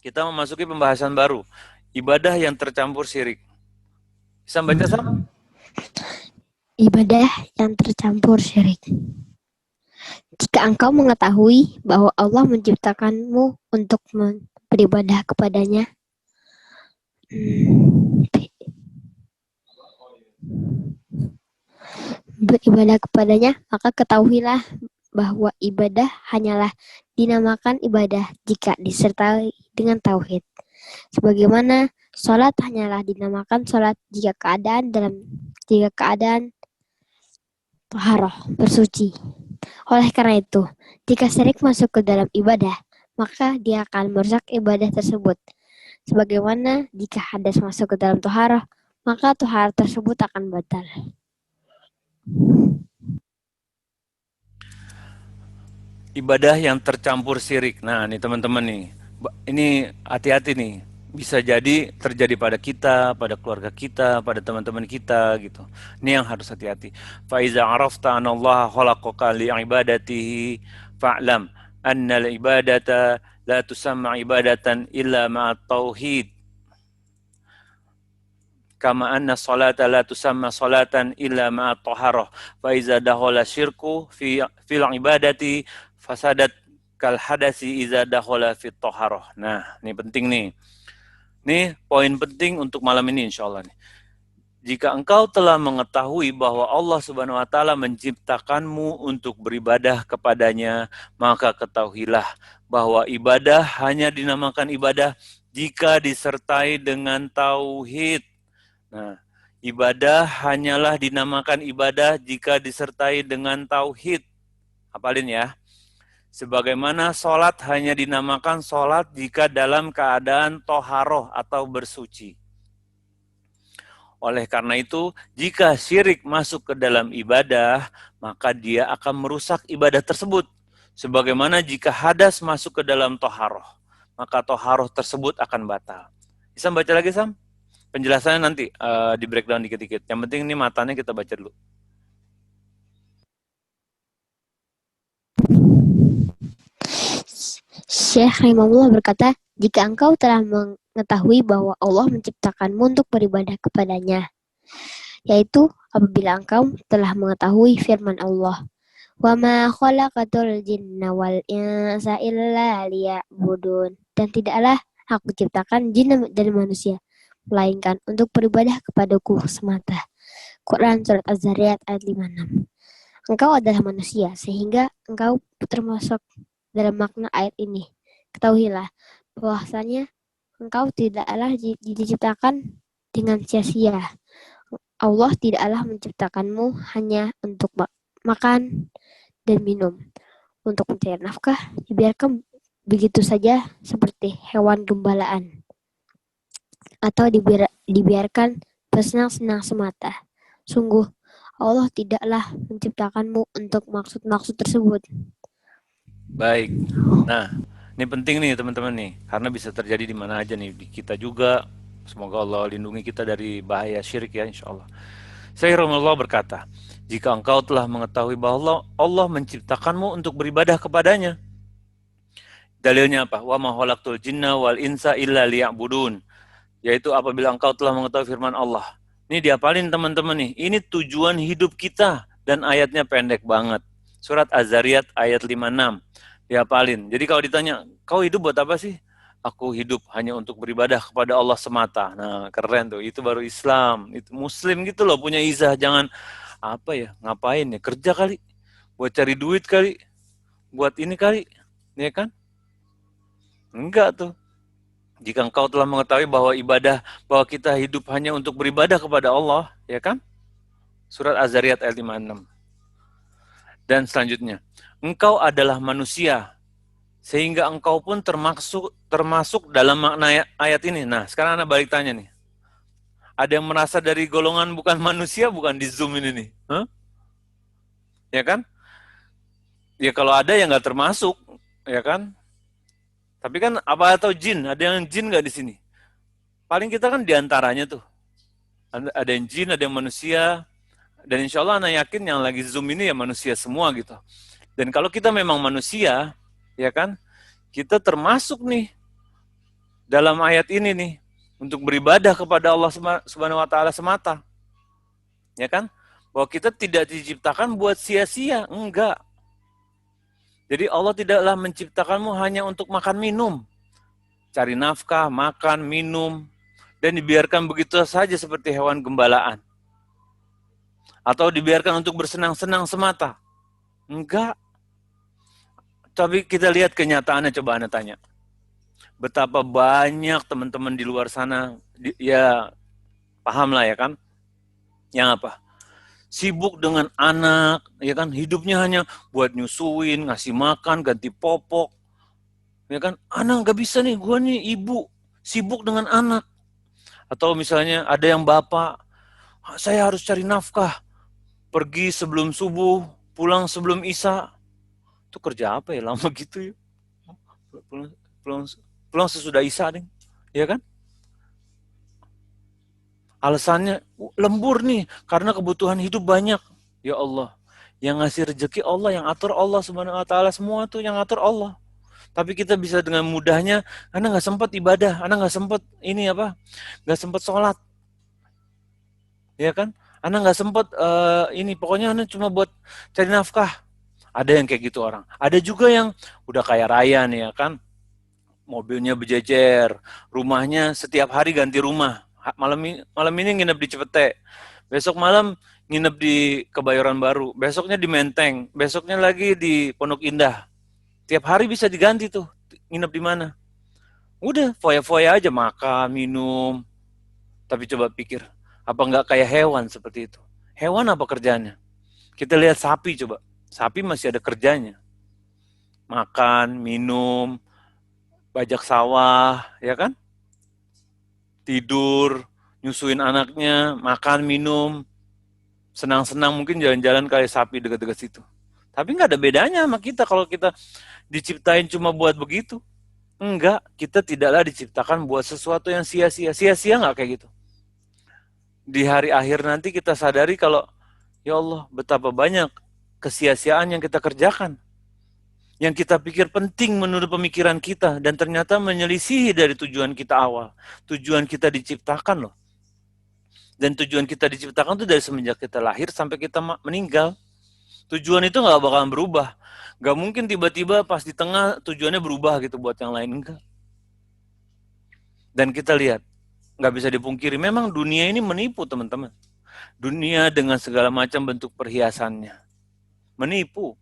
Kita memasuki pembahasan baru, ibadah yang tercampur syirik. Bisa baca, Sam? Ibadah yang tercampur syirik. Jika engkau mengetahui bahwa Allah menciptakanmu untuk beribadah kepadanya, beribadah kepadanya, maka ketahuilah bahwa ibadah hanyalah dinamakan ibadah jika disertai dengan tauhid. Sebagaimana sholat hanyalah dinamakan sholat jika keadaan taharah bersuci. Oleh karena itu, jika syirik masuk ke dalam ibadah, maka dia akan merusak ibadah tersebut. Sebagaimana jika hadas masuk ke dalam taharah, maka taharah tersebut akan batal. Ibadah yang tercampur syirik. Nah, nih teman-teman nih. Ini hati-hati nih. Bisa jadi terjadi pada kita, pada keluarga kita, pada teman-teman kita gitu. Ini yang harus hati-hati. Fa iza arafta anallaha khalaqaka li'ibadatihi fa'lam annal ibadata la tusamma ibadatan illa ma'at tauhid. Kama anna salata la tusamma salatan illa ma'at taharah. Fa iza dakhala syirku fil ibadati fasadat kal hadasi iza dakhala fit taharah. Nah, ini penting nih. Nih poin penting untuk malam ini insyaallah nih. Jika engkau telah mengetahui bahwa Allah Subhanahu wa taala menciptakanmu untuk beribadah kepadanya, maka ketahuilah bahwa ibadah hanya dinamakan ibadah jika disertai dengan tauhid. Nah, ibadah hanyalah dinamakan ibadah jika disertai dengan tauhid. Hafalin ya. Sebagaimana sholat hanya dinamakan sholat jika dalam keadaan toharoh atau bersuci. Oleh karena itu, jika syirik masuk ke dalam ibadah, maka dia akan merusak ibadah tersebut. Sebagaimana jika hadas masuk ke dalam toharoh, maka toharoh tersebut akan batal. Bisa baca lagi, Sam? Penjelasannya nanti di breakdown dikit-dikit. Yang penting ini matanya kita baca dulu. Syekh Rahimahullah berkata, jika engkau telah mengetahui bahwa Allah menciptakanmu untuk beribadah kepadanya, yaitu apabila engkau telah mengetahui firman Allah, wa ma khalaqatul jinna wal insa illa liya'budun, dan tidaklah aku ciptakan jin dan manusia melainkan untuk beribadah kepadaku semata. Quran Surat Az-Zariyat ayat 56. Engkau adalah manusia, sehingga engkau termasuk dalam makna ayat ini. Ketahuilah bahwasanya engkau tidaklah diciptakan dengan sia-sia. Allah tidaklah menciptakanmu hanya untuk makan dan minum. Untuk mencari nafkah, dibiarkan begitu saja seperti hewan gembalaan. Atau dibiarkan bersenang-senang semata. Sungguh, Allah tidaklah menciptakanmu untuk maksud-maksud tersebut. Baik. Nah, ini penting nih teman-teman nih, karena bisa terjadi di mana aja nih, di kita juga. Semoga Allah lindungi kita dari bahaya syirik ya, insya Allah. Syekh Rahimahullah berkata, jika engkau telah mengetahui bahwa Allah menciptakanmu untuk beribadah kepadanya, dalilnya apa? Wa ma khalaqtul jinna wal insa illa liya'budun. Yaitu apabila engkau telah mengetahui firman Allah. Ini diapalin teman-teman nih. Ini tujuan hidup kita dan ayatnya pendek banget. Surat Az-Zariyat ayat 56. Diapalin. Jadi kalau ditanya, kau hidup buat apa sih? Aku hidup hanya untuk beribadah kepada Allah semata. Nah, keren tuh. Itu baru Islam. Itu Muslim gitu loh, punya izah. Jangan apa ya, ngapain ya? Kerja kali. Buat cari duit kali. Buat ini kali. Ya kan? Enggak tuh. Jika engkau telah mengetahui bahwa kita hidup hanya untuk beribadah kepada Allah, ya kan? Surat Az-Zariyat ayat 56. Dan selanjutnya, engkau adalah manusia, sehingga engkau pun termasuk dalam makna ayat ini. Nah, sekarang Anda balik tanya nih. Ada yang merasa dari golongan bukan manusia, bukan di Zoom ini nih? Huh? Ya kan? Ya kalau ada yang nggak termasuk, ya kan? Tapi kan apa atau jin? Ada yang jin nggak di sini? Paling kita kan diantaranya tuh. Ada yang jin, ada yang manusia, dan insya Allah anak yakin yang lagi Zoom ini ya manusia semua gitu. Dan kalau kita memang manusia, ya kan, kita termasuk nih dalam ayat ini nih untuk beribadah kepada Allah Subhanahu wa taala semata. Ya kan? Bahwa kita tidak diciptakan buat sia-sia, enggak. Jadi Allah tidaklah menciptakanmu hanya untuk makan minum, cari nafkah, makan, minum, dan dibiarkan begitu saja seperti hewan gembalaan. Atau dibiarkan untuk bersenang-senang semata. Enggak. Tapi kita lihat kenyataannya, coba Anda tanya. Betapa banyak teman-teman di luar sana, ya paham lah ya kan, yang apa? Sibuk dengan anak, ya kan, hidupnya hanya buat nyusuin, ngasih makan, ganti popok, ya kan, anak nggak bisa nih, gue nih ibu, sibuk dengan anak. Atau misalnya ada yang bapak, saya harus cari nafkah, pergi sebelum subuh, pulang sebelum isya, itu kerja apa ya, lama gitu ya, pulang, pulang, pulang sesudah isya nih, ya kan. Alasannya lembur nih, karena kebutuhan hidup banyak. Ya Allah, yang ngasih rezeki Allah, yang atur Allah Subhanahu wa taala, semua tuh yang atur Allah. Tapi kita bisa dengan mudahnya, Anda nggak sempat ibadah, Anda nggak sempat ini apa, nggak sempat sholat, ya kan? Anda nggak sempat ini, pokoknya Anda cuma buat cari nafkah. Ada yang kayak gitu orang. Ada juga yang udah kaya raya nih ya kan, mobilnya berjejer, rumahnya setiap hari ganti rumah. Malam ini nginep di Cipete, besok malam nginep di Kebayoran Baru, besoknya di Menteng, besoknya lagi di Pondok Indah. Tiap hari bisa diganti tuh, nginep di mana. Udah, foya-foya aja, makan, minum. Tapi coba pikir, apa nggak kayak hewan seperti itu? Hewan apa kerjanya? Kita lihat sapi coba. Sapi masih ada kerjanya. Makan, minum, bajak sawah, ya kan? Tidur, nyusuin anaknya, makan, minum, senang-senang mungkin jalan-jalan kayak sapi dekat-dekat situ. Tapi nggak ada bedanya sama kita kalau kita diciptain cuma buat begitu. Enggak, kita tidaklah diciptakan buat sesuatu yang sia-sia. Sia-sia nggak kayak gitu. Di hari akhir nanti kita sadari kalau, ya Allah, betapa banyak kesia-siaan yang kita kerjakan. Yang kita pikir penting menurut pemikiran kita, dan ternyata menyelisihi dari tujuan kita awal. Tujuan kita diciptakan loh. Dan tujuan kita diciptakan itu dari semenjak kita lahir sampai kita meninggal. Tujuan itu nggak bakalan berubah. Nggak mungkin tiba-tiba pas di tengah tujuannya berubah gitu buat yang lain, enggak. Dan kita lihat, nggak bisa dipungkiri, memang dunia ini menipu teman-teman. Dunia dengan segala macam bentuk perhiasannya. Menipu.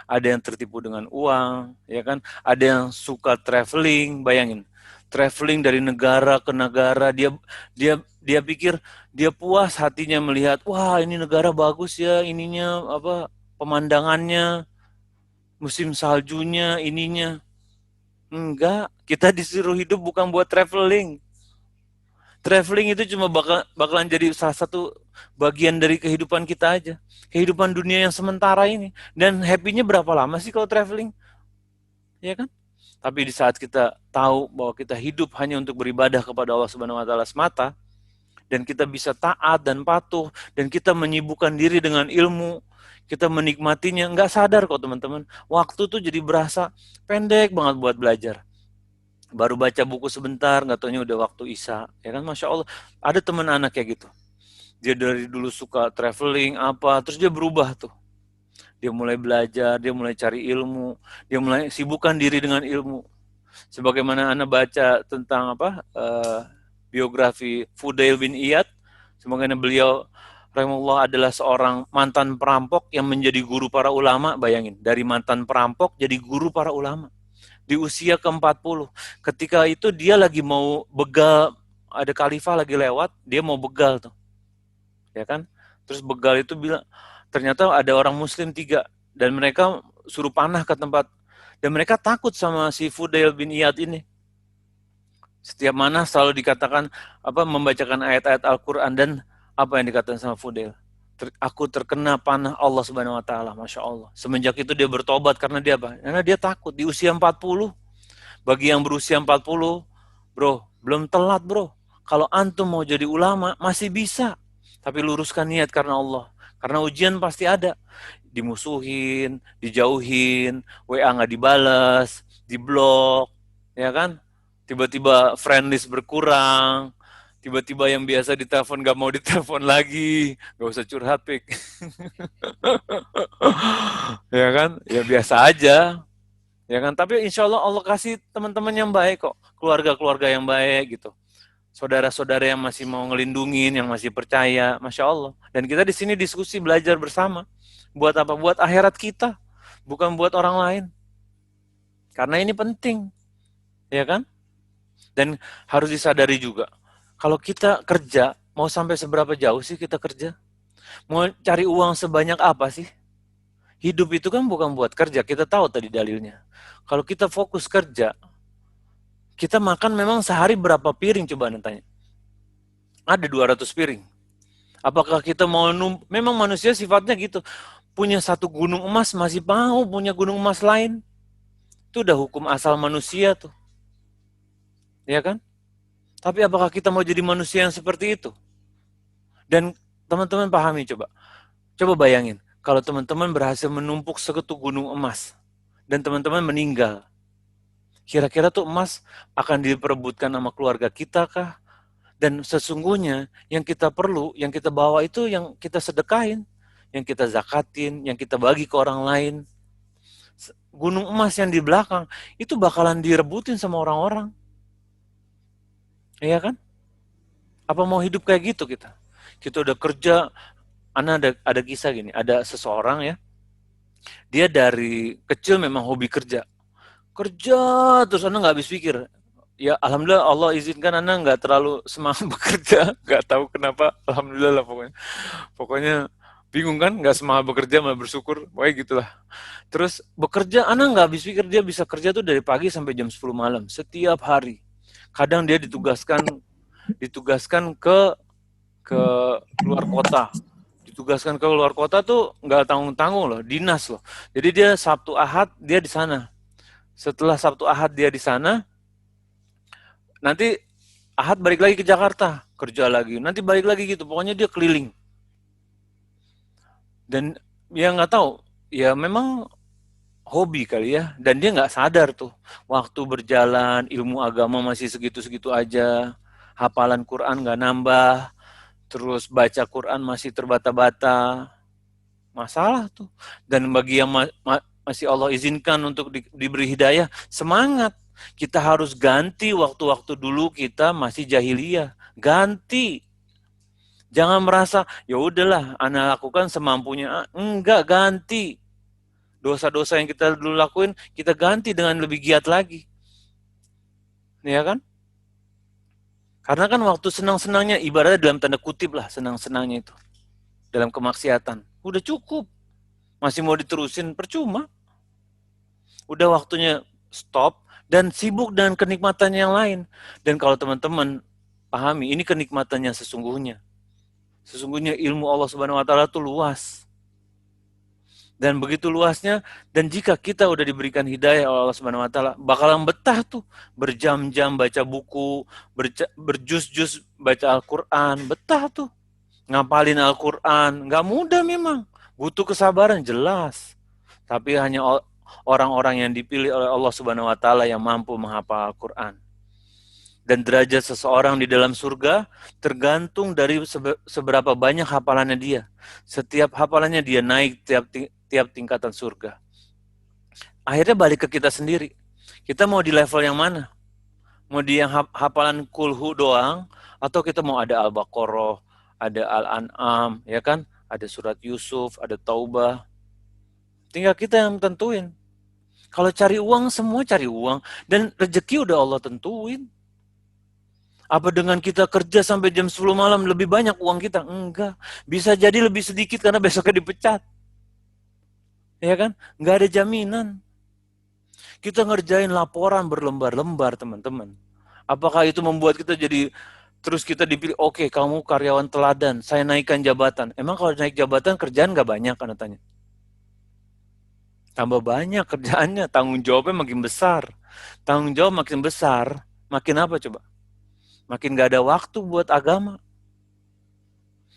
Ada yang tertipu dengan uang, ya kan? Ada yang suka traveling, bayangin. Traveling dari negara ke negara, dia pikir dia puas hatinya melihat, wah ini negara bagus ya, ininya apa, pemandangannya, musim saljunya, ininya. Enggak, kita disuruh hidup bukan buat traveling. Traveling itu cuma bakalan jadi salah satu bagian dari kehidupan kita aja. Kehidupan dunia yang sementara ini. Dan happy-nya berapa lama sih kalau traveling? Ya kan? Tapi di saat kita tahu bahwa kita hidup hanya untuk beribadah kepada Allah Subhanahu wa taala semata, dan kita bisa taat dan patuh, dan kita menyibukkan diri dengan ilmu, kita menikmatinya, nggak sadar kok teman-teman. Waktu tuh jadi berasa pendek banget buat belajar. Baru baca buku sebentar, nggak taunya udah waktu isya, ya kan? Masya Allah, ada teman anak kayak gitu. Dia dari dulu suka traveling apa, terus dia berubah tuh. Dia mulai belajar, dia mulai cari ilmu, dia mulai sibukkan diri dengan ilmu. Sebagaimana Anda baca tentang apa biografi Fudail bin Iyad, semoga beliau rahimahullah adalah seorang mantan perampok yang menjadi guru para ulama. Bayangin, dari mantan perampok jadi guru para ulama di usia ke-40. Ketika itu dia lagi mau begal, ada khalifah lagi lewat, dia mau begal tuh. Ya kan? Terus begal itu bilang, ternyata ada orang muslim 3, dan mereka suruh panah ke tempat, dan mereka takut sama si Fudail bin Iyad ini. Setiap mana selalu dikatakan apa, membacakan ayat-ayat Al-Quran, dan apa yang dikatakan sama Fudail? Aku terkena panah Allah Subhanahu wa taala, Masya Allah. Semenjak itu dia bertobat, karena dia apa? Karena dia takut di usia 40. Bagi yang berusia 40, bro, belum telat bro. Kalau antum mau jadi ulama, masih bisa. Tapi luruskan niat karena Allah. Karena ujian pasti ada. Dimusuhin, dijauhin, WA nggak dibalas, diblok, ya kan? tiba-tiba friend list berkurang, tiba-tiba yang biasa ditelepon gak mau ditelepon lagi, gak usah curhat, Pik. Ya kan, ya biasa aja, ya kan. Tapi insya Allah Allah kasih teman-teman yang baik kok, keluarga-keluarga yang baik gitu, saudara-saudara yang masih mau ngelindungin, yang masih percaya, masya Allah. Dan kita di sini diskusi belajar bersama, buat apa? Buat akhirat kita, bukan buat orang lain. Karena ini penting, ya kan? Dan harus disadari juga, kalau kita kerja, mau sampai seberapa jauh sih kita kerja? Mau cari uang sebanyak apa sih? Hidup itu kan bukan buat kerja, kita tahu tadi dalilnya. Kalau kita fokus kerja, kita makan memang sehari berapa piring coba Anda tanya? Ada 200 piring. Apakah kita mau memang manusia sifatnya gitu. Punya satu gunung emas masih mau punya gunung emas lain. Itu udah hukum asal manusia tuh. Ya kan? Tapi apakah kita mau jadi manusia yang seperti itu? Dan teman-teman pahami coba. Coba bayangin, kalau teman-teman berhasil menumpuk seketuk gunung emas dan teman-teman meninggal, kira-kira tuh emas akan diperebutkan sama keluarga kita kah? Dan sesungguhnya yang kita perlu, yang kita bawa itu yang kita sedekahin, yang kita zakatin, yang kita bagi ke orang lain. Gunung emas yang di belakang itu bakalan direbutin sama orang-orang. Iya kan? Apa mau hidup kayak gitu kita? Kita udah kerja, ada kisah gini, ada seseorang ya, dia dari kecil memang hobi kerja. Kerja terus Anda nggak habis pikir. Ya alhamdulillah Allah izinkan Anda nggak terlalu semangat bekerja, nggak tahu kenapa, alhamdulillah lah pokoknya. Pokoknya bingung kan, nggak semangat bekerja malah bersyukur, pokoknya gitulah. Terus bekerja, Anda nggak habis pikir dia bisa kerja tuh dari pagi sampai jam 10 malam, setiap hari. Kadang dia ditugaskan ke luar kota. Ditugaskan ke luar kota tuh nggak tanggung-tanggung loh, dinas loh. Jadi dia Sabtu Ahad dia di sana. Setelah Sabtu Ahad dia di sana, nanti Ahad balik lagi ke Jakarta, kerja lagi. Nanti balik lagi gitu, pokoknya dia keliling. Dan ya nggak tahu, ya memang hobi kali ya. Dan dia nggak sadar tuh, waktu berjalan, ilmu agama masih segitu-segitu aja. Hafalan Quran nggak nambah, terus baca Quran masih terbata-bata. Masalah tuh. Dan bagi yang masih Allah izinkan untuk diberi hidayah, semangat. Kita harus ganti waktu-waktu dulu kita masih jahiliyah. Ganti. Jangan merasa, ya udahlah, anak lakukan semampunya. Enggak, ganti. Dosa-dosa yang kita dulu lakuin, kita ganti dengan lebih giat lagi. Ya kan? Karena kan waktu senang-senangnya, ibaratnya dalam tanda kutip lah, senang-senangnya itu. Dalam kemaksiatan. Udah cukup. Masih mau diterusin, percuma. Udah waktunya stop dan sibuk dengan kenikmatan yang lain. Dan kalau teman-teman pahami, ini kenikmatannya sesungguhnya. Sesungguhnya ilmu Allah Subhanahu wa taala itu luas. Dan begitu luasnya, dan jika kita udah diberikan hidayah oleh Allah Subhanahu wa taala, bakalan betah tuh berjam-jam baca buku, berjus-jus baca Al-Qur'an, betah tuh. Ngapalin Al-Qur'an, nggak mudah memang. Butuh kesabaran jelas. Tapi hanya orang-orang yang dipilih oleh Allah Subhanahu wa taala yang mampu menghafal Al-Qur'an. Dan derajat seseorang di dalam surga tergantung dari seberapa banyak hafalannya dia. Setiap hafalannya dia naik tiap tingkatan surga. Akhirnya balik ke kita sendiri. Kita mau di level yang mana? Mau di yang hafalan kulhu doang, atau kita mau ada Al-Baqarah, ada Al-An'am, ya kan? Ada surat Yusuf, ada Taubah. Tinggal kita yang tentuin. Kalau cari uang, semua cari uang. Dan rezeki udah Allah tentuin. Apa dengan kita kerja sampai jam 10 malam lebih banyak uang kita? Enggak. Bisa jadi lebih sedikit karena besoknya dipecat. Ya kan? Enggak ada jaminan. Kita ngerjain laporan berlembar-lembar, teman-teman. Apakah itu membuat kita jadi terus kita dipilih, oke, kamu karyawan teladan, saya naikkan jabatan. Emang kalau naik jabatan kerjaan nggak banyak, kan tanya. Tambah banyak kerjaannya, tanggung jawabnya makin besar. Tanggung jawab makin besar, makin apa coba? Makin nggak ada waktu buat agama.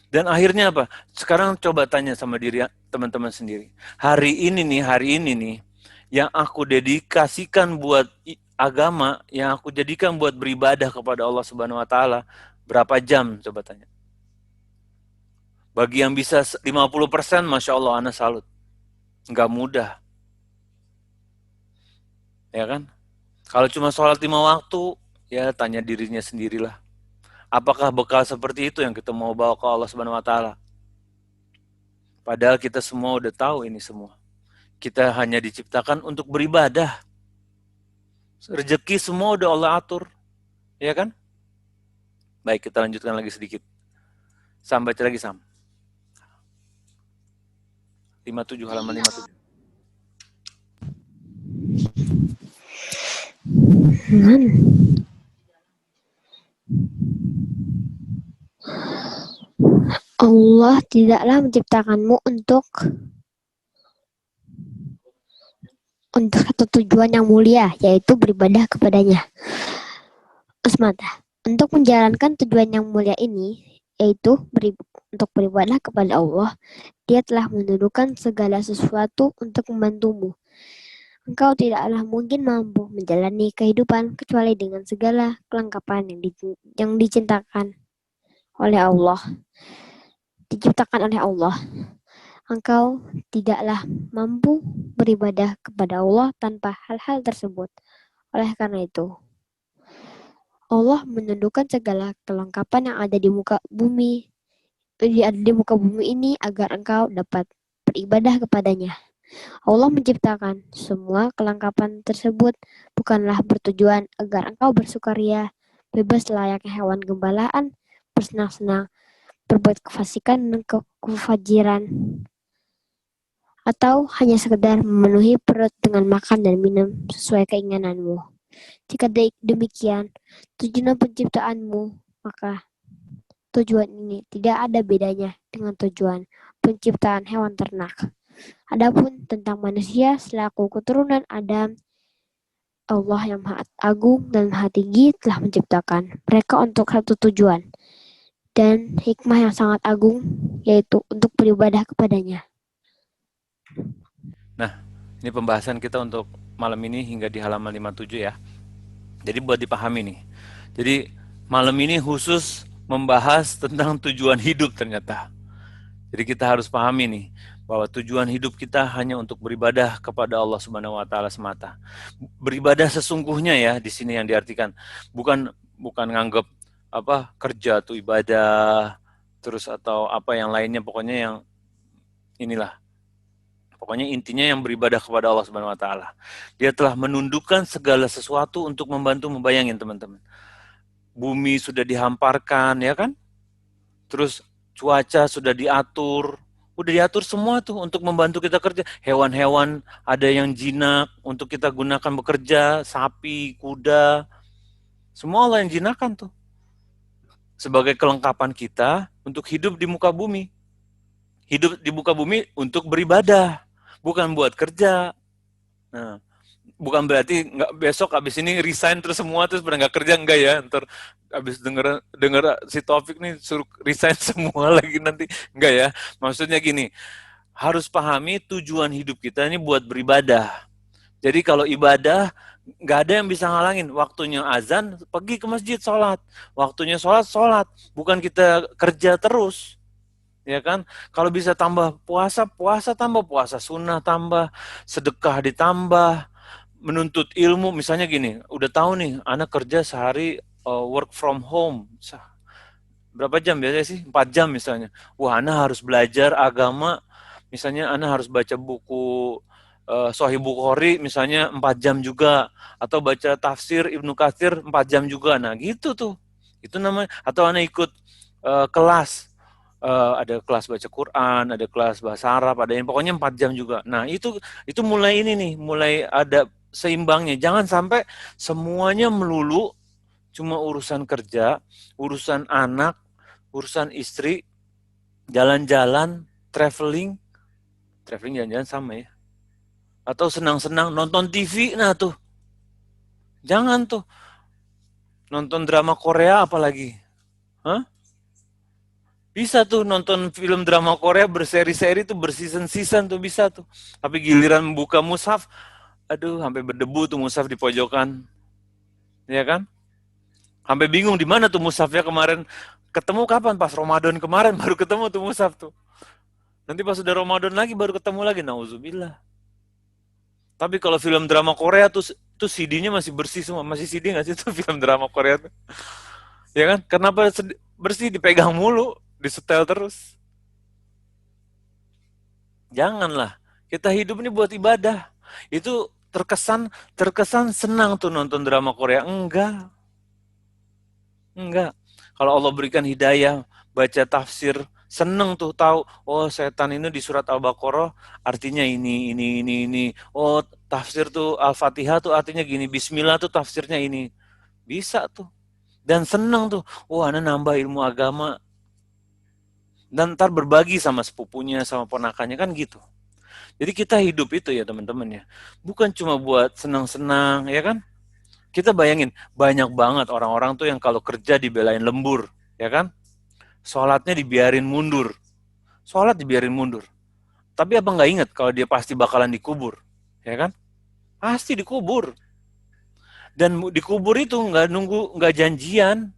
Dan akhirnya apa? Sekarang coba tanya sama diri teman-teman sendiri. Hari ini nih, yang aku dedikasikan buat agama, yang aku jadikan buat beribadah kepada Allah Subhanahu wa taala, berapa jam coba tanya. Bagi yang bisa 50%, Masya Allah, ana salut. Nggak mudah, ya kan? Kalau cuma sholat 5 waktu, ya tanya dirinya sendirilah. Apakah bekal seperti itu yang kita mau bawa ke Allah Subhanahu wa taala? Padahal kita semua udah tahu ini semua. Kita hanya diciptakan untuk beribadah. Rezeki semua udah Allah atur, ya kan? Baik, kita lanjutkan lagi sedikit. Sam, baca lagi Sam. 57, halaman 57. Allah tidaklah menciptakanmu untuk satu tujuan yang mulia, yaitu beribadah kepadanya semata. Untuk menjalankan tujuan yang mulia ini, yaitu untuk beribadah kepada Allah, Dia telah menundukkan segala sesuatu untuk membantumu. Engkau tidaklah mungkin mampu menjalani kehidupan kecuali dengan segala kelengkapan yang dicintakan oleh Allah, diciptakan oleh Allah. Engkau tidaklah mampu beribadah kepada Allah tanpa hal-hal tersebut. Oleh karena itu, Allah menundukkan segala kelengkapan yang ada di muka bumi ini agar engkau dapat beribadah kepadanya. Allah menciptakan semua kelengkapan tersebut bukanlah bertujuan agar engkau bersukaria, bebas layaknya hewan gembalaan, bersenang-senang, berbuat kefasikan dan kefajiran, atau hanya sekedar memenuhi perut dengan makan dan minum sesuai keinginanmu. Jika demikian, tujuan penciptaanmu, maka tujuan ini tidak ada bedanya dengan tujuan penciptaan hewan ternak. Adapun tentang manusia selaku keturunan Adam, Allah yang Maha Agung dan Maha Tinggi telah menciptakan mereka untuk satu tujuan dan hikmah yang sangat agung, yaitu untuk beribadah kepadanya. Nah, ini pembahasan kita untuk malam ini hingga di halaman 57 ya. Jadi buat dipahami nih. Jadi malam ini khusus membahas tentang tujuan hidup ternyata. Jadi kita harus pahami nih bahwa tujuan hidup kita hanya untuk beribadah kepada Allah Subhanahu wa taala semata. Beribadah sesungguhnya ya di sini yang diartikan. Bukan nganggap apa kerja tuh ibadah terus atau apa yang lainnya, pokoknya yang inilah. Pokoknya intinya yang beribadah kepada Allah Subhanahu wa taala. Dia telah menundukkan segala sesuatu untuk membantu. Membayangin teman-teman. Bumi sudah dihamparkan, ya kan? Terus cuaca sudah diatur. Udah diatur semua tuh untuk membantu kita kerja. Hewan-hewan ada yang jinak untuk kita gunakan bekerja, sapi, kuda. Semua Allah yang jinakan tuh. Sebagai kelengkapan kita untuk hidup di muka bumi. Hidup di muka bumi untuk beribadah, bukan buat kerja. Nah, bukan berarti nggak besok abis ini resign terus semua terus pada nggak kerja, enggak ya. Ntar abis denger si Taufik nih suruh resign semua lagi nanti, enggak ya. Maksudnya gini, harus pahami tujuan hidup kita ini buat beribadah. Jadi kalau ibadah nggak ada yang bisa ngalangin. Waktunya azan pergi ke masjid sholat, waktunya sholat sholat, bukan kita kerja terus. Ya kan, kalau bisa tambah puasa, puasa tambah puasa, sunnah tambah, sedekah ditambah, menuntut ilmu. Misalnya gini, udah tahu nih anak kerja sehari work from home berapa jam biasanya sih, 4 jam misalnya. Wah, anak harus belajar agama, misalnya anak harus baca buku Sahih Bukhari misalnya 4 jam juga, atau baca tafsir Ibnu Katsir 4 jam juga. Nah gitu tuh, itu namanya. Atau anak ikut kelas, ada kelas baca Quran, ada kelas bahasa Arab, ada yang pokoknya 4 jam juga. Nah itu mulai ini nih, mulai ada seimbangnya. Jangan sampai semuanya melulu cuma urusan kerja, urusan anak, urusan istri, jalan-jalan, traveling jalan-jalan sama ya. Atau senang-senang nonton TV, nah tuh. Jangan tuh. Nonton drama Korea apalagi. Hah? Bisa tuh nonton film drama Korea berseri-seri tuh, berseason-season tuh bisa tuh. Tapi giliran buka mushaf, Aduh, sampai berdebu tuh mushaf di pojokan, ya kan? Sampai bingung di mana tuh mushafnya kemarin. Ketemu kapan? Pas Ramadan kemarin baru ketemu tuh mushaf tuh. Nanti pas udah Ramadan lagi baru ketemu lagi. Nauzubillah. Tapi kalau film drama Korea tuh CD-nya masih bersih semua. Masih CD nggak sih tuh film drama Korea tuh? Ya kan? Kenapa bersih dipegang mulu, disetel terus? Janganlah. Kita hidup ini buat ibadah. Itu terkesan terkesan senang tuh nonton drama Korea. Enggak. Enggak. Kalau Allah berikan hidayah, baca tafsir, seneng tuh tahu, oh setan ini di surat Al-Baqarah artinya ini. Oh, tafsir tuh Al-Fatihah tuh artinya gini, Bismillah tuh tafsirnya ini. Bisa tuh. Dan seneng tuh, oh ana nambah ilmu agama. Dan ntar berbagi sama sepupunya, sama ponakannya, kan gitu. Jadi kita hidup itu ya teman-teman ya. Bukan cuma buat senang-senang, ya kan? Kita bayangin, banyak banget orang-orang tuh yang kalau kerja dibelain lembur, ya kan? Sholatnya dibiarin mundur. Sholat dibiarin mundur. Tapi apa nggak ingat kalau dia pasti bakalan dikubur, ya kan? Pasti dikubur. Dan dikubur itu nggak janjian.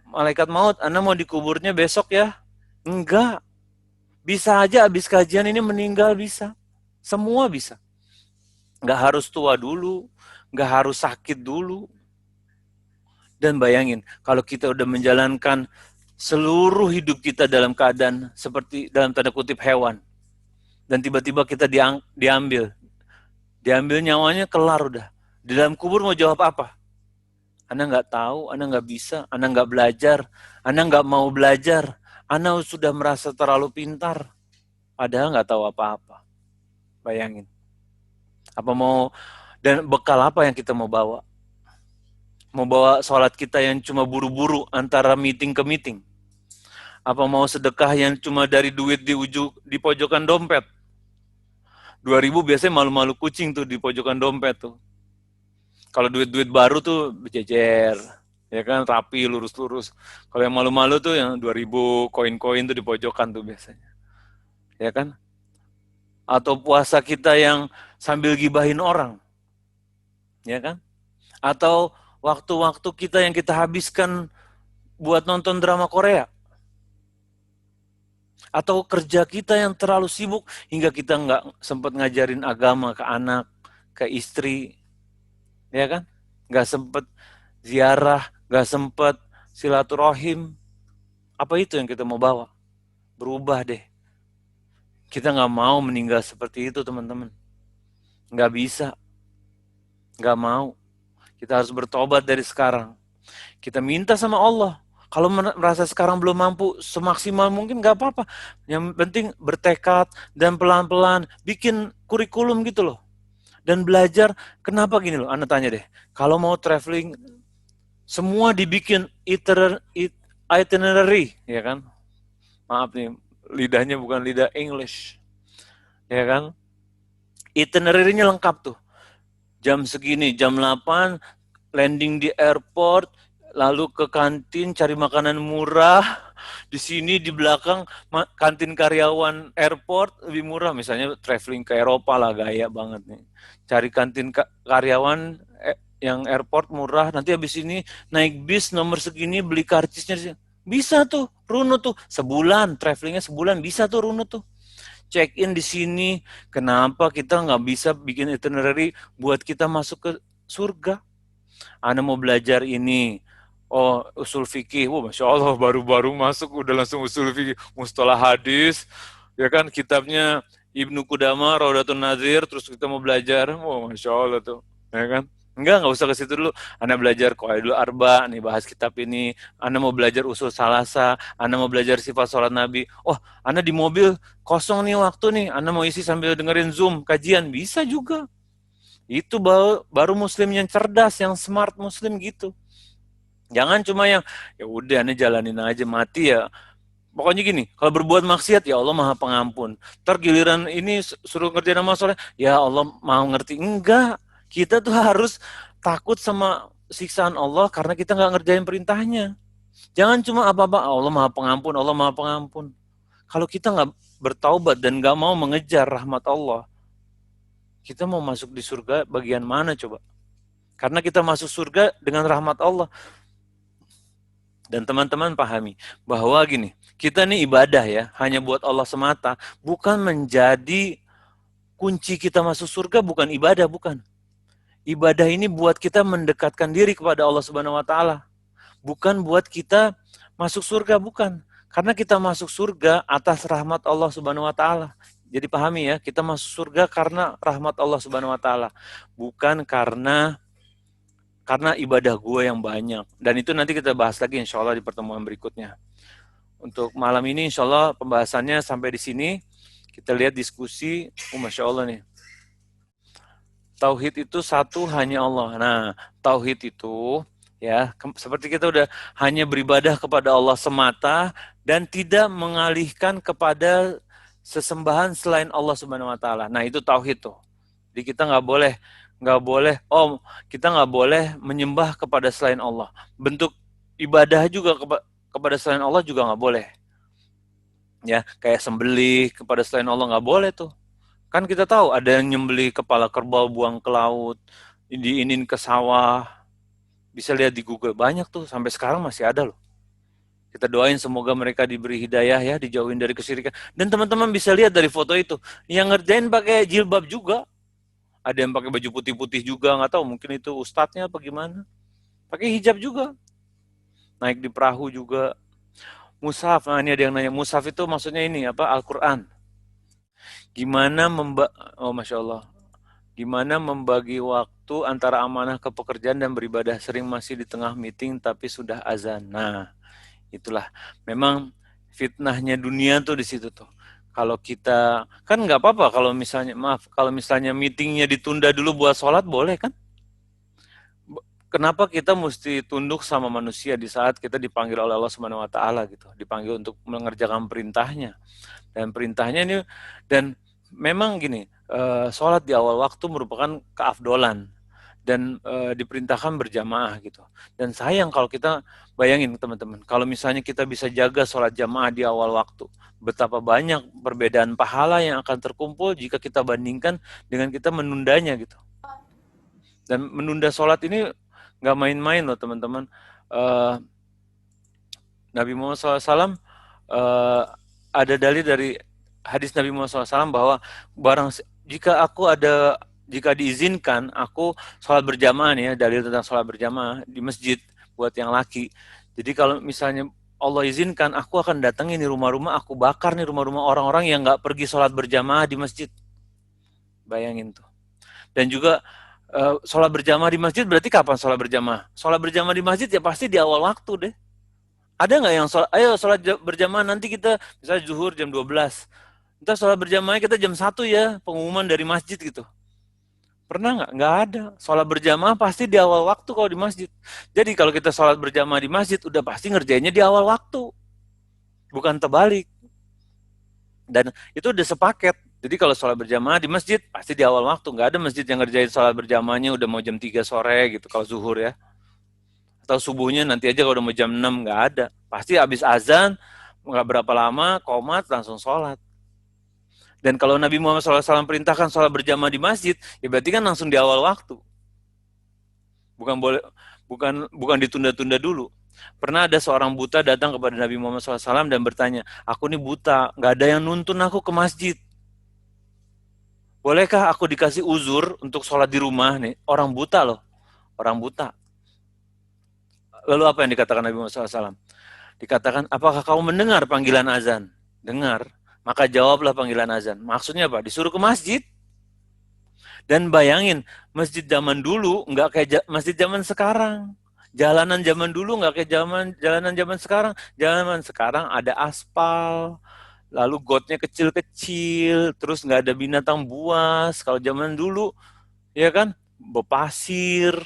Malaikat maut, Anda mau dikuburnya besok ya? Enggak. Bisa aja abis kajian ini meninggal bisa. Semua bisa. Nggak harus tua dulu, nggak harus sakit dulu. Dan bayangin, kalau kita udah menjalankan seluruh hidup kita dalam keadaan seperti dalam tanda kutip hewan, dan tiba-tiba kita diambil nyawanya, kelar udah. Di dalam kubur mau jawab apa? Anda nggak tahu, Anda nggak bisa, Anda nggak belajar, Anda nggak mau belajar, Anda sudah merasa terlalu pintar, padahal nggak tahu apa-apa. Bayangin. Apa mau, dan bekal apa yang kita mau bawa? Mau bawa sholat kita yang cuma buru-buru antara meeting ke meeting? Apa mau sedekah yang cuma dari duit di pojokan dompet? 2.000 biasanya malu-malu kucing tuh di pojokan dompet tuh. Kalau duit-duit baru tuh berjejer, ya kan, rapi, lurus-lurus. Kalau yang malu-malu tuh yang 2.000 koin-koin tuh di pojokan tuh biasanya. Ya kan? Atau puasa kita yang sambil gibahin orang. Ya kan? Atau waktu-waktu kita yang kita habiskan buat nonton drama Korea. Atau kerja kita yang terlalu sibuk hingga kita nggak sempat ngajarin agama ke anak, ke istri, ya kan? Nggak sempat ziarah, nggak sempat silaturahim. Apa itu yang kita mau bawa? Berubah deh. Kita nggak mau meninggal seperti itu, teman-teman. Nggak bisa, nggak mau. Kita harus bertobat dari sekarang. Kita minta sama Allah. Kalau merasa sekarang belum mampu semaksimal mungkin nggak apa-apa. Yang penting bertekad dan pelan-pelan bikin kurikulum gitu loh. Dan belajar, kenapa gini loh, Anda tanya deh. Kalau mau traveling, semua dibikin itinerary, ya kan? Maaf nih, lidahnya bukan lidah English. Ya kan? Itinerary-nya lengkap tuh. Jam segini, jam 8, landing di airport, lalu ke kantin cari makanan murah. Di sini di belakang kantin karyawan airport lebih murah, misalnya traveling ke Eropa lah, gaya banget nih. Cari kantin karyawan yang airport murah, nanti habis ini naik bis nomor segini beli karcisnya. Bisa tuh, runut tuh. Sebulan, travelingnya sebulan bisa tuh runut tuh. Check in di sini. Kenapa kita nggak bisa bikin itinerary buat kita masuk ke surga? Anda mau belajar ini, oh usul fikih, masya Allah baru-baru masuk udah langsung usul fikih, mustalah hadis, ya kan, kitabnya Ibnu Qudama, Raudatun Nazir, terus kita mau belajar, masya Allah tuh, ya kan? Enggak usah ke situ dulu. Anda belajar Qawaidul Arba, nih bahas kitab ini. Anda mau belajar usul salasa, Anda mau belajar sifat sholat Nabi. Oh, Anda di mobil kosong nih waktu nih, Anda mau isi sambil dengerin Zoom kajian, bisa juga. Itu baru muslim yang cerdas, yang smart muslim gitu. Jangan cuma yang ya udah Anda jalanin aja, mati ya. Pokoknya gini, kalau berbuat maksiat ya Allah Maha Pengampun. Ntar giliran ini suruh ngerjain nama soleh, ya Allah mau ngerti. Enggak, kita tuh harus takut sama siksaan Allah karena kita nggak ngerjain perintahnya. Jangan cuma apa-apa, Allah Maha Pengampun, Allah Maha Pengampun. Kalau kita nggak bertaubat dan nggak mau mengejar rahmat Allah, Kita mau masuk di surga bagian mana coba? Karena kita masuk surga dengan rahmat Allah. Dan teman-teman pahami bahwa gini, kita nih ibadah ya, hanya buat Allah semata, bukan menjadi kunci kita masuk surga, bukan ibadah, bukan. Ibadah ini buat kita mendekatkan diri kepada Allah Subhanahu wa taala. Bukan buat kita masuk surga, bukan. Karena kita masuk surga atas rahmat Allah Subhanahu wa taala. Jadi pahami ya, kita masuk surga karena rahmat Allah Subhanahu wa taala, bukan karena ibadah gue yang banyak. Dan itu nanti kita bahas lagi insya Allah di pertemuan berikutnya. Untuk malam ini insya Allah pembahasannya sampai di sini. Kita lihat diskusi, Masya Allah nih. Tauhid itu satu hanya Allah. Nah, tauhid itu ya seperti kita udah hanya beribadah kepada Allah semata dan tidak mengalihkan kepada sesembahan selain Allah Subhanahu wa taala. Nah, itu tauhid tuh. Jadi kita nggak boleh kita nggak boleh menyembah kepada selain Allah. Bentuk ibadah juga kepada selain Allah juga nggak boleh. Ya, kayak sembelih kepada selain Allah nggak boleh tuh. Kan kita tahu ada yang nyembelih kepala kerbau buang ke laut, diinin ke sawah. Bisa lihat di Google, banyak tuh, sampai sekarang masih ada loh. Kita doain semoga mereka diberi hidayah ya, dijauhin dari kesyirikan. Dan teman-teman bisa lihat dari foto itu, yang ngerjain pakai jilbab juga. Ada yang pakai baju putih-putih juga, nggak tahu mungkin itu ustadznya apa gimana. Pakai hijab juga. Naik di perahu juga. Mushaf, nah ini ada yang nanya, mushaf itu maksudnya ini apa? Al-Quran. Masya Allah. Gimana membagi waktu antara amanah ke pekerjaan dan beribadah, sering masih di tengah meeting tapi sudah azan. Nah, itulah memang fitnahnya dunia tuh di situ tuh. Kalau kita kan nggak apa-apa kalau misalnya meetingnya ditunda dulu buat sholat, boleh kan? Kenapa kita mesti tunduk sama manusia di saat kita dipanggil oleh Allah Subhanahu wa taala gitu, dipanggil untuk mengerjakan perintahnya. Dan perintahnya ini, dan memang gini, sholat di awal waktu merupakan keafdolan dan diperintahkan berjamaah gitu. Dan sayang kalau kita bayangin teman-teman, kalau misalnya kita bisa jaga sholat jamaah di awal waktu, betapa banyak perbedaan pahala yang akan terkumpul jika kita bandingkan dengan kita menundanya gitu. Dan menunda sholat ini nggak main-main loh teman-teman. Nabi Muhammad SAW ada dalil dari hadis Nabi Muhammad SAW bahwa jika diizinkan aku sholat berjamaah nih ya, dalil tentang sholat berjamaah di masjid buat yang laki. Jadi kalau misalnya Allah izinkan, aku akan datangi nih rumah-rumah, aku bakar nih rumah-rumah orang-orang yang nggak pergi sholat berjamaah di masjid. Bayangin tuh. Dan juga sholat berjamaah di masjid berarti kapan sholat berjamaah? Sholat berjamaah di masjid ya pasti di awal waktu deh. Ada nggak yang sholat berjamaah nanti kita misalnya zuhur jam 12. Ntar sholat berjamaah kita jam 1 ya, pengumuman dari masjid gitu. Pernah nggak? Nggak ada. Sholat berjamaah pasti di awal waktu kalau di masjid. Jadi kalau kita sholat berjamaah di masjid, udah pasti ngerjainnya di awal waktu. Bukan terbalik. Dan itu udah sepaket. Jadi kalau sholat berjamaah di masjid, pasti di awal waktu. Nggak ada masjid yang ngerjain sholat berjamaahnya udah mau jam 3 sore gitu, kalau zuhur ya. Atau subuhnya nanti aja kalau udah mau jam 6, nggak ada. Pasti habis azan, nggak berapa lama, qomat, langsung sholat. Dan kalau Nabi Muhammad SAW perintahkan sholat berjamaah di masjid, ya berarti kan langsung di awal waktu. Bukan ditunda-tunda dulu. Pernah ada seorang buta datang kepada Nabi Muhammad SAW dan bertanya, aku ini buta, nggak ada yang nuntun aku ke masjid. Bolehkah aku dikasih uzur untuk sholat di rumah nih? Orang buta loh, orang buta. Lalu apa yang dikatakan Nabi Muhammad SAW? Dikatakan, apakah kamu mendengar panggilan azan? Dengar. Maka jawablah panggilan azan. Maksudnya apa? Disuruh ke masjid. Dan bayangin, masjid zaman dulu nggak kayak masjid zaman sekarang. Jalanan zaman dulu nggak kayak jalanan zaman sekarang. Jalanan sekarang ada aspal, lalu gotnya kecil-kecil, terus nggak ada binatang buas. Kalau zaman dulu, ya kan, berpasir,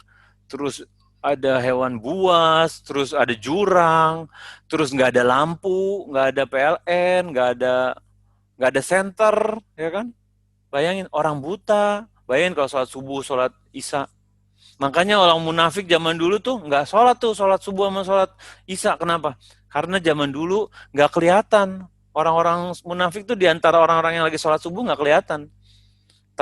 terus ada hewan buas, terus ada jurang, terus nggak ada lampu, nggak ada PLN, nggak ada senter, ya kan? Bayangin orang buta, bayangin kalau sholat subuh, sholat isya. Makanya orang munafik zaman dulu tuh nggak sholat tuh, sholat subuh sama sholat isya. Kenapa? Karena zaman dulu nggak kelihatan. Orang-orang munafik tuh diantara orang-orang yang lagi sholat subuh nggak kelihatan.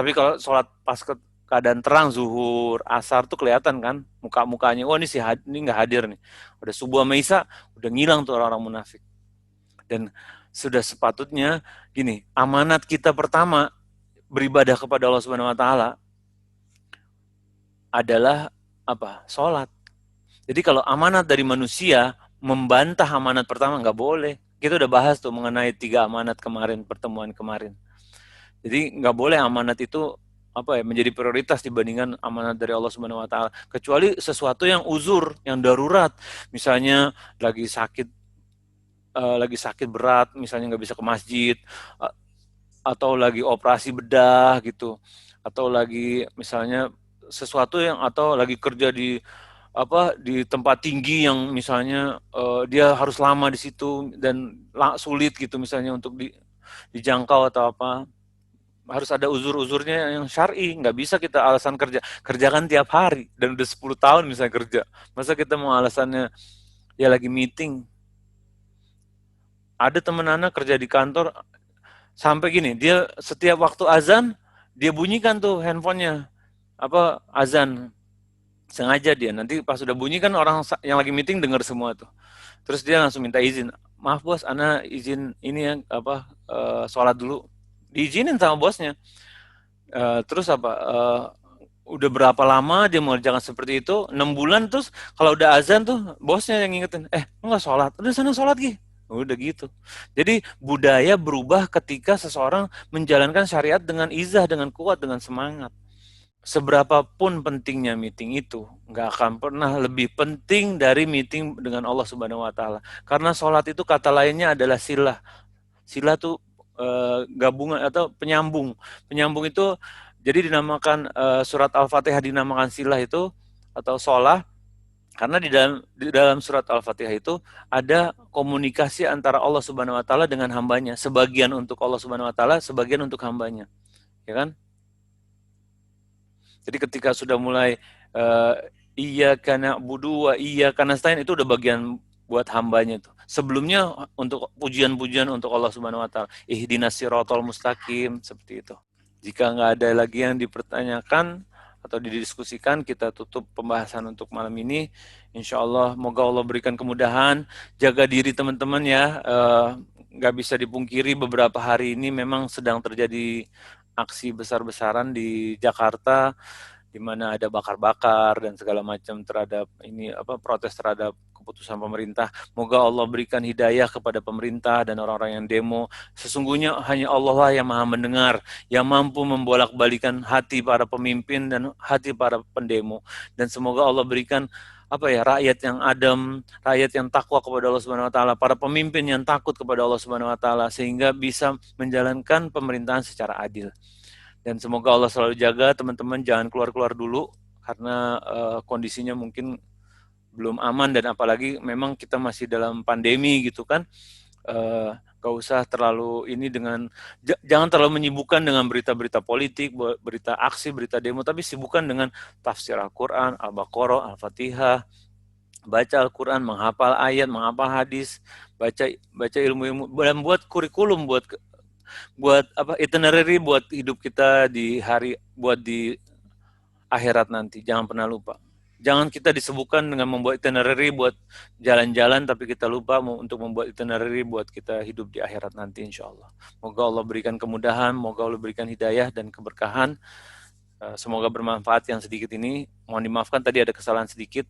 Tapi kalau sholat pas keadaan terang, zuhur, asar tuh kelihatan kan muka-mukanya. Wah, ini nggak hadir nih. Udah subuh sama isya, udah ngilang tuh orang-orang munafik. Dan sudah sepatutnya gini, amanat kita pertama beribadah kepada Allah Subhanahu wa taala adalah apa? Sholat. Jadi kalau amanat dari manusia membantah amanat pertama nggak boleh. Kita udah bahas tuh mengenai 3 amanat kemarin, pertemuan kemarin. Jadi nggak boleh amanat itu apa ya menjadi prioritas dibandingkan amanat dari Allah Subhanahu wa taala. Kecuali sesuatu yang uzur, yang darurat. Misalnya lagi sakit berat, misalnya nggak bisa ke masjid, atau lagi operasi bedah gitu, atau lagi misalnya sesuatu yang atau lagi kerja di tempat tinggi yang misalnya dia harus lama di situ dan sulit gitu misalnya untuk dijangkau atau apa, harus ada uzur-uzurnya yang syar'i, nggak bisa kita alasan kerjakan tiap hari dan udah 10 tahun misalnya kerja, masa kita mau alasannya ya lagi meeting. Ada teman anak kerja di kantor sampai gini, dia setiap waktu azan dia bunyikan tuh handphonenya apa azan, sengaja dia nanti pas udah bunyi kan orang yang lagi meeting dengar semua tuh, terus dia langsung minta izin, maaf bos, ana izin ini ya apa sholat dulu, diizinin sama bosnya. Terus apa udah berapa lama dia mengerjakan seperti itu, 6 bulan, terus kalau udah azan tuh bosnya yang ngingetin, lu nggak sholat, udah sana sholat Gi. Udah gitu. Jadi budaya berubah ketika seseorang menjalankan syariat dengan izah, dengan kuat, dengan semangat. Seberapapun pentingnya meeting itu, nggak akan pernah lebih penting dari meeting dengan Allah Subhanahu Wa Taala. Karena sholat itu kata lainnya adalah silah. Silah tuh gabungan atau penyambung. Penyambung itu jadi dinamakan surat Al-Fatihah dinamakan silah itu atau sholah karena di dalam surat Al-Fatihah itu ada komunikasi antara Allah Subhanahu Wa Taala dengan hambanya. Sebagian untuk Allah Subhanahu Wa Taala, sebagian untuk hambanya, ya kan? Jadi ketika sudah mulai iyyaka na'budu wa iyyaka nasta'in itu udah bagian buat hambanya itu. Sebelumnya untuk pujian-pujian untuk Allah Subhanahu wa taala. Ihdinas siratal mustaqim seperti itu. Jika nggak ada lagi yang dipertanyakan atau didiskusikan, kita tutup pembahasan untuk malam ini. Insya Allah, moga Allah berikan kemudahan. Jaga diri teman-teman ya. Nggak bisa dipungkiri beberapa hari ini memang sedang terjadi aksi besar-besaran di Jakarta, di mana ada bakar-bakar dan segala macam terhadap ini protes terhadap keputusan pemerintah. Moga Allah berikan hidayah kepada pemerintah dan orang-orang yang demo. Sesungguhnya hanya Allah lah yang maha mendengar, yang mampu membolak-balikan hati para pemimpin dan hati para pendemo. Dan semoga Allah berikan rakyat yang adem, rakyat yang takwa kepada Allah Subhanahu wa taala, para pemimpin yang takut kepada Allah Subhanahu wa taala sehingga bisa menjalankan pemerintahan secara adil. Dan semoga Allah selalu jaga teman-teman, jangan keluar-keluar dulu karena kondisinya mungkin belum aman dan apalagi memang kita masih dalam pandemi gitu kan. Gak usah terlalu ini jangan terlalu menyibukkan dengan berita-berita politik, berita aksi, berita demo, tapi sibukkan dengan tafsir Al-Quran, Al-Baqarah, Al-Fatihah, baca Al-Quran, menghafal ayat, menghafal hadis, baca ilmu-ilmu, dan buat kurikulum, buat itinerary buat hidup kita buat di akhirat nanti. Jangan pernah lupa. Jangan kita disebutkan dengan membuat itinerary buat jalan-jalan, tapi kita lupa untuk membuat itinerary buat kita hidup di akhirat nanti insya Allah. Moga Allah berikan kemudahan, moga Allah berikan hidayah dan keberkahan. Semoga bermanfaat yang sedikit ini. Mohon dimaafkan tadi ada kesalahan sedikit.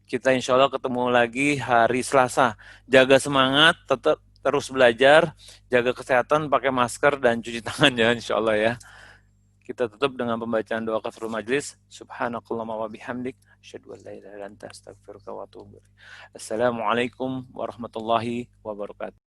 Kita insya Allah ketemu lagi hari Selasa. Jaga semangat, tetap terus belajar, jaga kesehatan, pakai masker, dan cuci tangan ya insya Allah ya. Kita tutup dengan pembacaan doa kafaratul majlis. Subhanakallahumma wa bihamdik, asyhadu an la ilaha illa anta, astaghfiruka wa atubu ilaik. Assalamualaikum warahmatullahi wabarakatuh.